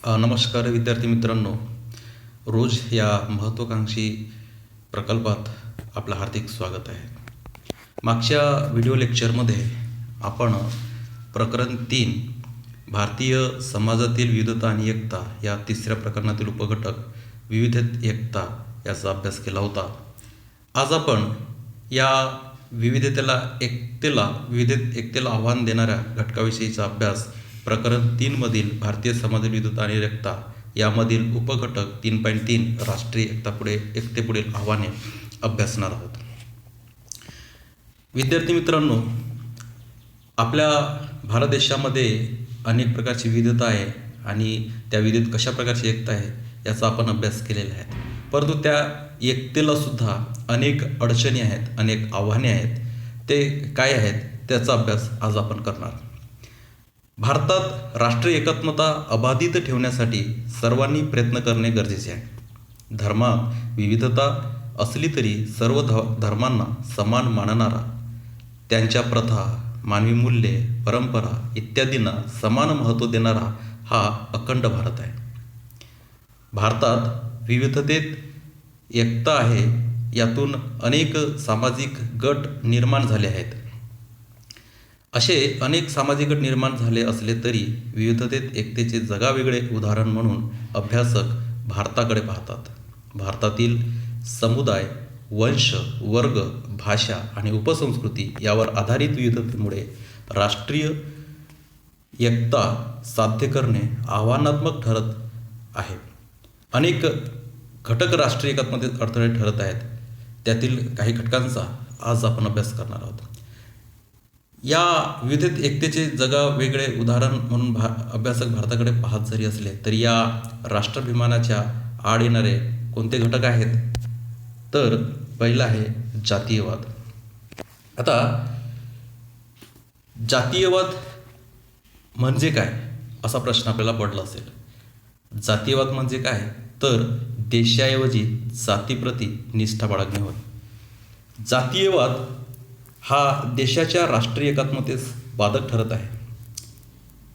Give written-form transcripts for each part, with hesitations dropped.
नमस्कार विद्यार्थी मित्रांनो. रोज या महत्त्वाकांक्षी प्रकल्पात आपलं हार्दिक स्वागत आहे. मागच्या व्हिडिओ लेक्चरमध्ये आपण प्रकरण 3 भारतीय समाजातील विविधता आणि एकता या तिसऱ्या प्रकरणातील उपघटक विविधतेत एकता याचा अभ्यास केला होता. आज आपण या विविधतेत एकतेला आव्हान देणाऱ्या घटकाविषयीचा अभ्यास प्रकरण 3 मधील भारतीय समाज विविधता आणि एकता यामधील उपघटक 3.3 राष्ट्रीय एकतेपुढील आव्हाने अभ्यासणार आहोत. विद्यार्थी मित्रांनो, आपल्या भारत देशामध्ये अनेक प्रकारची विविधता आहे आणि त्या विविधतेत कशा प्रकारची एकता आहे याचा आपण अभ्यास केलेला आहे. परंतु त्या एकतेला सुद्धा अनेक अडचणी आहेत, अनेक आव्हाने आहेत. ते काय आहेत त्याचा अभ्यास आज आपण करणार. भारतात राष्ट्रीय एकात्मता अबाधित ठेवण्यासाठी सर्वांनी प्रयत्न करणे गरजेचे आहे. धर्मात विविधता असली तरी सर्व धर्मांना समान मानणारा, त्यांच्या प्रथा, मानवी मूल्ये, परंपरा इत्यादींना समान महत्त्व देणारा हा अखंड भारत आहे. भारतात विविधतेत एकता आहे. यातून अनेक सामाजिक गट निर्माण झाले आहेत. असे अनेक सामाजिक गट निर्माण झाले असले तरी विविधतेत एकतेचे जगावेगळे उदाहरण म्हणून अभ्यासक भारताकडे पाहतात. भारतातील समुदाय, वंश, वर्ग, भाषा आणि उपसंस्कृती यावर आधारित विविधतेमुळे राष्ट्रीय एकता साध्य करणे आव्हानात्मक ठरत आहे. अनेक घटक राष्ट्रीय एकात्मतेत अडथळे ठरत आहेत. त्यातील काही घटकांचा आज आपण अभ्यास करणार आहोत. या विविधतेत एकतेचे जगावेगळे उदाहरण म्हणून अभ्यासक भारताकडे पाहत जरी असले तरी या राष्ट्राभिमानाच्या आड येणारे कोणते घटक आहेत, तर पहिला आहे जातीयवाद. आता जातीयवाद म्हणजे काय असा प्रश्न आपल्याला पडला असेल. जातीयवाद म्हणजे काय, तर देशाऐवजी जातीप्रती निष्ठा बाळगणे होय. जातीयवाद हा देशाच्या राष्ट्रीय एकात्मतेस बाधक ठरत आहे.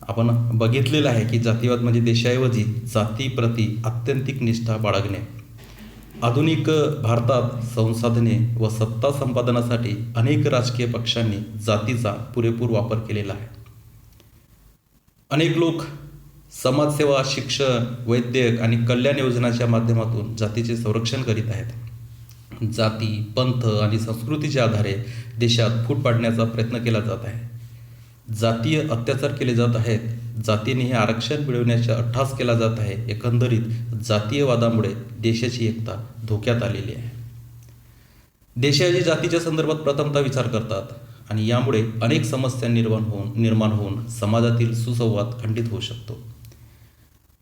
आपण बघितलेलं आहे की जातीयवाद म्हणजे देशाऐवजी जातीप्रती आत्यंतिक निष्ठा बाळगणे. आधुनिक भारतात संसाधने व सत्ता संपादनासाठी अनेक राजकीय पक्षांनी जातीचा पुरेपूर वापर केलेला आहे. अनेक लोक समाजसेवा, शिक्षण, वैद्यक आणि कल्याण योजनांच्या माध्यमातून जातीचे संरक्षण करीत आहेत. जाती, पंथ आणि संस्कृतीच्या आधारे देशात फूट पाडण्याचा प्रयत्न केला जात आहे. जातीय अत्याचार केले जात आहेत. जातीने हे आरक्षण मिळवण्याचा अट्टहास केला जात आहे. एकंदरीत जातीयवादामुळे देशाची एकता धोक्यात आलेली आहे. देशाची जातीच्या संदर्भात प्रथमतः विचार करतात आणि यामुळे अनेक समस्या निर्माण होऊन समाजातील सुसंवाद खंडित होऊ शकतो.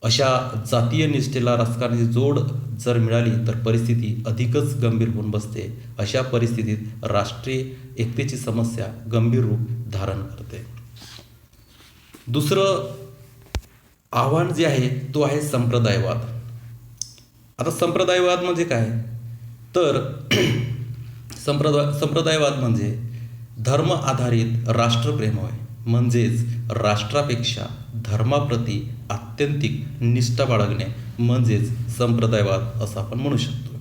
अशा जातीय निष्ठेला राजकारणाची जोड जर मिळाली तर परिस्थिती अधिकच गंभीर होऊन बसते. अशा परिस्थितीत राष्ट्रीय एकतेची समस्या गंभीर रूप धारण करते. दुसरं आव्हान जे आहे तो आहे संप्रदायवाद. आता संप्रदायवाद म्हणजे काय, तर संप्रदायवाद म्हणजे धर्म आधारित राष्ट्रप्रेम होय. म्हणजेच राष्ट्रापेक्षा धर्माप्रती आत्यंतिक निष्ठा बाळगणे म्हणजेच संप्रदायवाद असं आपण म्हणू शकतो.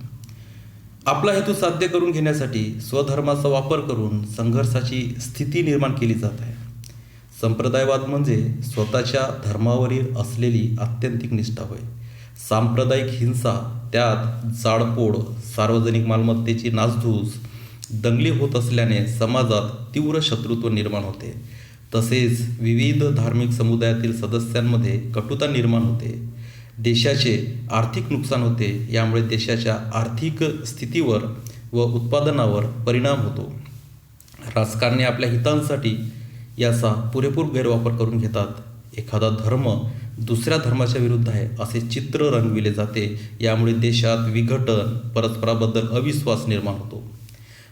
आपला हेतू साध्य करून घेण्यासाठी स्वधर्माचा वापर करून संघर्षाची स्थिती निर्माण केली जात आहे. संप्रदायवाद म्हणजे स्वतःच्या धर्मावरील असलेली आत्यंतिक निष्ठा होय. सांप्रदायिक हिंसा, त्यात जाळपोळ, सार्वजनिक मालमत्तेची नासधूस, दंगली होत असल्याने समाजात तीव्र शत्रुत्व निर्माण होते. तसेच विविध धार्मिक समुदायातील सदस्यांमध्ये कटुता निर्माण होते. देशाचे आर्थिक नुकसान होते. यामुळे देशाच्या आर्थिक स्थितीवर व उत्पादनावर परिणाम होतो. राजकारणी आपल्या हितांसाठी याचा पुरेपूर गैरवापर करून घेतात. एखादा धर्म दुसऱ्या धर्माच्या विरुद्ध आहे असे चित्र रंगविले जाते. यामुळे देशात विघटन, परस्पराबद्दल अविश्वास निर्माण होतो.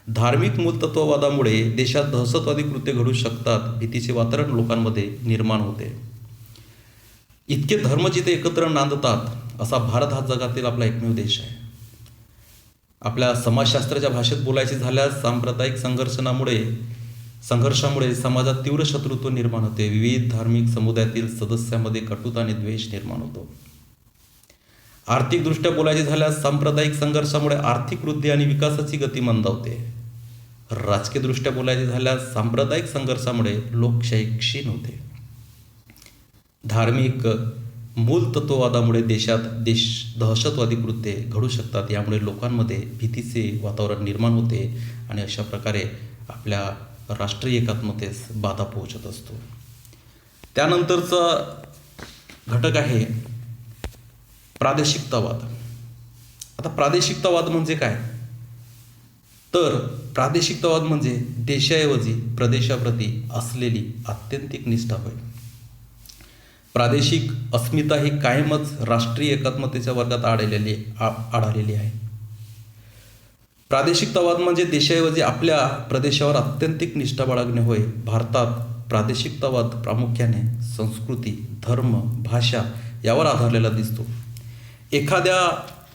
धार्मिक मूलतत्ववादामुळे देशात दहशतवादी कृत्य घडू शकतात. भीतीचे वातावरण लोकांमध्ये निर्माण होते. इतके धर्म जिथे एकत्र नांदतात असा भारत हा जगातील आपला एकमेव देश आहे. आपल्या समाजशास्त्राच्या भाषेत बोलायचे झाल्यास सांप्रदायिक संघर्षणामुळे संघर्षामुळे समाजात तीव्र शत्रुत्व निर्माण होते. विविध धार्मिक समुदायातील सदस्यांमध्ये कटुता आणि द्वेष निर्माण होतो. आर्थिकदृष्ट्या बोलायचे झाल्यास सांप्रदायिक संघर्षामुळे आर्थिक वृद्धी आणि विकासाची गती मंदावते. राजकीयदृष्ट्या बोलायचे झाल्यास सांप्रदायिक संघर्षामुळे लोकशाही क्षीण होते. धार्मिक मूलतत्ववादामुळे देशात दहशतवादी कृत्ये घडू शकतात. यामुळे लोकांमध्ये भीतीचे वातावरण निर्माण होते आणि अशा प्रकारे आपल्या राष्ट्रीय एकात्मतेस बाधा पोहोचत असतो. त्यानंतरचा घटक आहे प्रादेशिकतावाद. आता प्रादेशिकतावाद म्हणजे काय? तर प्रादेशिकतावाद म्हणजे देशाऐवजी प्रदेशाप्रती असलेली आत्यंतिक निष्ठा होय. प्रादेशिक अस्मिता ही कायमच राष्ट्रीय एकात्मतेच्या वर्गात आढळलेली आहे. प्रादेशिकतावाद म्हणजे देशाऐवजी आपल्या प्रदेशावर आत्यंतिक निष्ठा बाळगणे होय. भारतात प्रादेशिकतावाद प्रामुख्याने संस्कृती, धर्म, भाषा यावर आधारलेला दिसतो. एखाद्या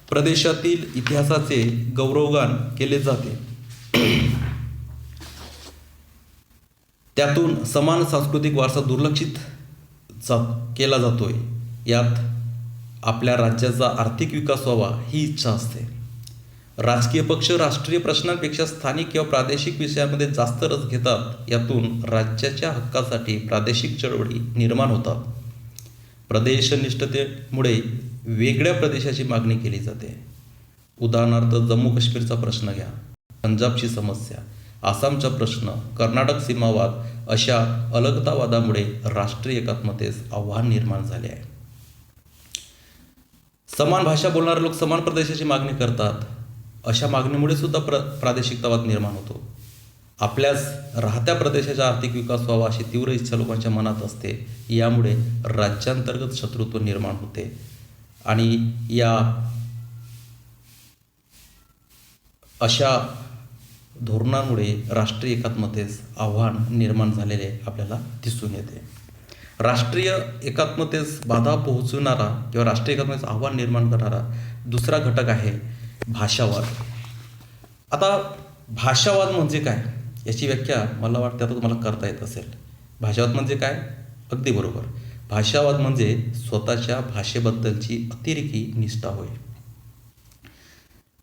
प्रदेशातील इतिहासाचे गौरवगान केले जाते. त्यातून समान सांस्कृतिक वारसा दुर्लक्षित केला जातोय. यात आपल्या राज्याचा आर्थिक विकास व्हावा ही इच्छा असते. राजकीय पक्ष राष्ट्रीय प्रश्नांपेक्षा स्थानिक किंवा प्रादेशिक विषयांमध्ये जास्त रस घेतात. यातून राज्याच्या हक्कासाठी प्रादेशिक चळवळी निर्माण होतात. प्रदेशनिष्ठतेमुळे वेगळ्या प्रदेशाची मागणी केली जाते. उदाहरणार्थ जम्मू काश्मीरचा प्रश्न घ्या, पंजाबची समस्या, आसामचा प्रश्न, कर्नाटक सीमावाद अशा अलगतावादामुळे राष्ट्रीय एकात्मतेस आव्हान निर्माण झाले आहे. समान भाषा बोलणारे लोक समान प्रदेशाची मागणी करतात. अशा मागणीमुळे सुद्धा प्रादेशिकतावाद निर्माण होतो. आपल्याच राहत्या प्रदेशाचा आर्थिक विकास व्हावा अशी तीव्र इच्छा लोकांच्या मनात असते. यामुळे राज्यांतर्गत शत्रुत्व निर्माण होते आणि या अशा धोरणामुळे राष्ट्रीय एकात्मतेस आव्हान निर्माण झालेले आपल्याला दिसून येते. राष्ट्रीय एकात्मतेस बाधा पोहोचवणारा किंवा राष्ट्रीय एकात्मतेस आव्हान निर्माण करणारा दुसरा घटक आहे भाषावाद. आता भाषावाद म्हणजे काय याची व्याख्या मला वाटते आता तुम्हाला करता येत असेल. भाषावाद म्हणजे काय? अगदी बरोबर. भाषावाद म्हणजे स्वतःच्या भाषेबद्दलची अतिरेकी निष्ठा होय.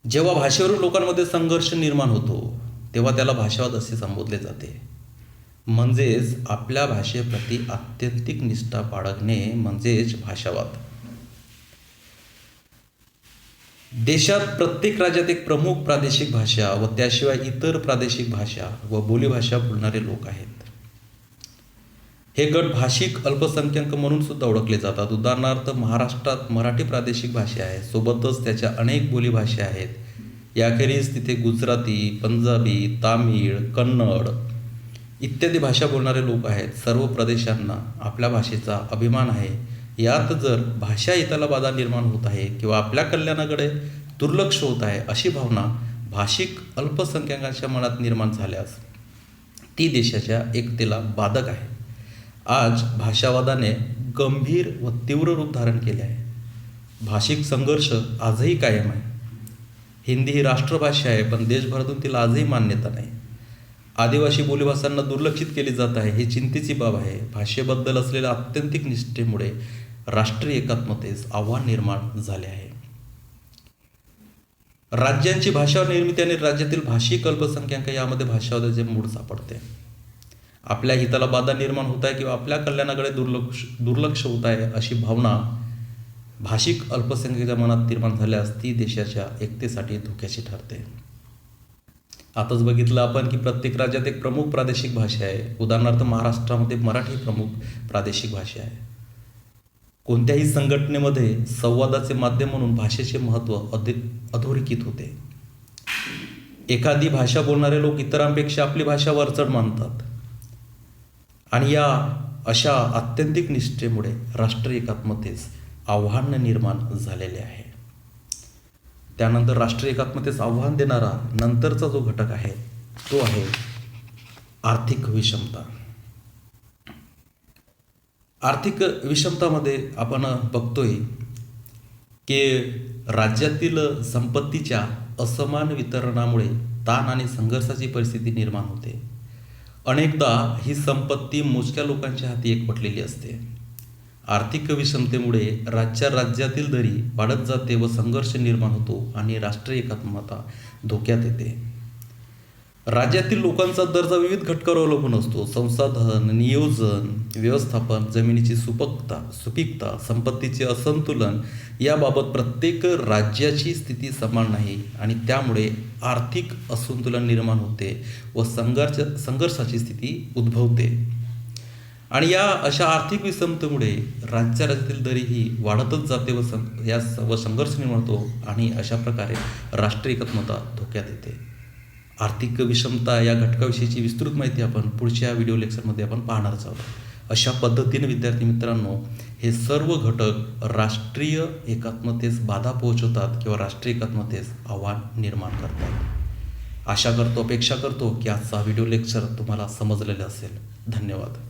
जेव्हा भाषेवरून लोकांमध्ये संघर्ष निर्माण होतो तेव्हा त्याला भाषावाद असे संबोधले जाते. म्हणजेच आपल्या भाषेप्रती आत्यंतिक निष्ठा बाळगणे म्हणजेच भाषावाद. देशात प्रत्येक राज्यात एक प्रमुख प्रादेशिक भाषा व त्याशिवाय इतर प्रादेशिक भाषा व बोलीभाषा बोलणारे लोक आहेत. हे गट भाषिक अल्पसंख्याक म्हणून सुद्धा ओळखले जातात. उदाहरणार्थ महाराष्ट्रात मराठी प्रादेशिक भाषा आहे, सोबतच त्याच्या अनेक बोलीभाषा आहेत. याखेरीज तिथे गुजराती, पंजाबी, तामिळ, कन्नड इत्यादी भाषा बोलणारे लोक आहेत. सर्व प्रदेशांना आपल्या भाषेचा अभिमान आहे. यात जर भाषा हिताला बाधा निर्माण होत आहे किंवा आपल्या कल्याणाकडे दुर्लक्ष होत आहे अशी भावना भाषिक अल्पसंख्याकांच्या मनात निर्माण झाल्यास ती देशाच्या एकतेला बाधक आहे. आज भाषावादाने गंभीर व तीव्र रूप धारण केले आहे. भाषिक संघर्ष आजही कायम आहे. हिंदी ही राष्ट्रभाषा आहे, पण देशभरातून तिला आजही मान्यता नाही. आदिवासी बोलीभाषांना दुर्लक्षित केली जात आहे, ही चिंतेची बाब आहे. भाषेबद्दल असलेल्या आत्यंतिक निष्ठेमुळे राष्ट्रीय एकात्मतेस आव्हान निर्माण झाले आहे. राज्यांची भाषा निर्मिती आणि राज्यातील भाषिक अल्पसंख्याक यामध्ये भाषावादाचे मूळ सापडते. आपल्या हिताला बाधा निर्माण होत आहे किंवा आपल्या कल्याणाकडे दुर्लक्ष होत आहे अशी भावना भाषिक अल्पसंख्याकाच्या मनात निर्माण झाल्यास ती देशाच्या एकतेसाठी धोक्याची ठरते. आताच बघितलं आपण की प्रत्येक राज्यात एक प्रमुख प्रादेशिक भाषा आहे. उदाहरणार्थ महाराष्ट्रामध्ये मराठी प्रमुख प्रादेशिक भाषा आहे. कोणत्याही संघटनेमध्ये संवादाचे माध्यम म्हणून भाषेचे महत्त्व अधोरेखित होते. एखादी भाषा बोलणारे लोक इतरांपेक्षा आपली भाषा वरचढ मानतात आणि या अशा आत्यंतिक निष्ठेमुळे राष्ट्रीय एकात्मतेस आव्हान निर्माण झालेले आहे. त्यानंतर राष्ट्रीय एकात्मतेस आव्हान देणारा नंतरचा जो घटक आहे तो आहे आर्थिक विषमता. आर्थिक विषमतामध्ये आपण बघतोय की राज्यातील संपत्तीच्या असमान वितरणामुळे ताण आणि संघर्षाची परिस्थिती निर्माण होते. अनेकदा ही संपत्ती मोजक्या लोकांच्या हाती एकवटलेली असते. आर्थिक विषमतेमुळे राज्यातील दरी वाढत जाते व संघर्ष निर्माण होतो आणि राष्ट्रीय एकात्मता धोक्यात येते. राज्यातील लोकांचा दर्जा विविध घटकावर अवलंबून असतो. संसाधन, नियोजन, व्यवस्थापन, जमिनीची सुपीकता, संपत्तीचे असंतुलन याबाबत प्रत्येक राज्याची स्थिती समान नाही आणि त्यामुळे आर्थिक असंतुलन निर्माण होते व संघर्षाची स्थिती उद्भवते. आणि या अशा आर्थिक विषमतेमुळे राज्यातील दरी ही वाढतच जाते व संघर्ष निर्माण होतो आणि अशा प्रकारे राष्ट्रीय एकात्मता धोक्यात येते. आर्थिक विषमता या घटकाविषयीची विस्तृत माहिती आपण पुढच्या व्हिडिओ लेक्चरमध्ये आपण पाहणारच आहोत. अशा पद्धतीने विद्यार्थी मित्रांनो हे सर्व घटक राष्ट्रीय एकात्मतेस बाधा पोहोचवतात किंवा राष्ट्रीय एकात्मतेस आव्हान निर्माण करतात. अपेक्षा करतो की आजचा व्हिडिओ लेक्चर तुम्हाला समजलेला असेल. धन्यवाद.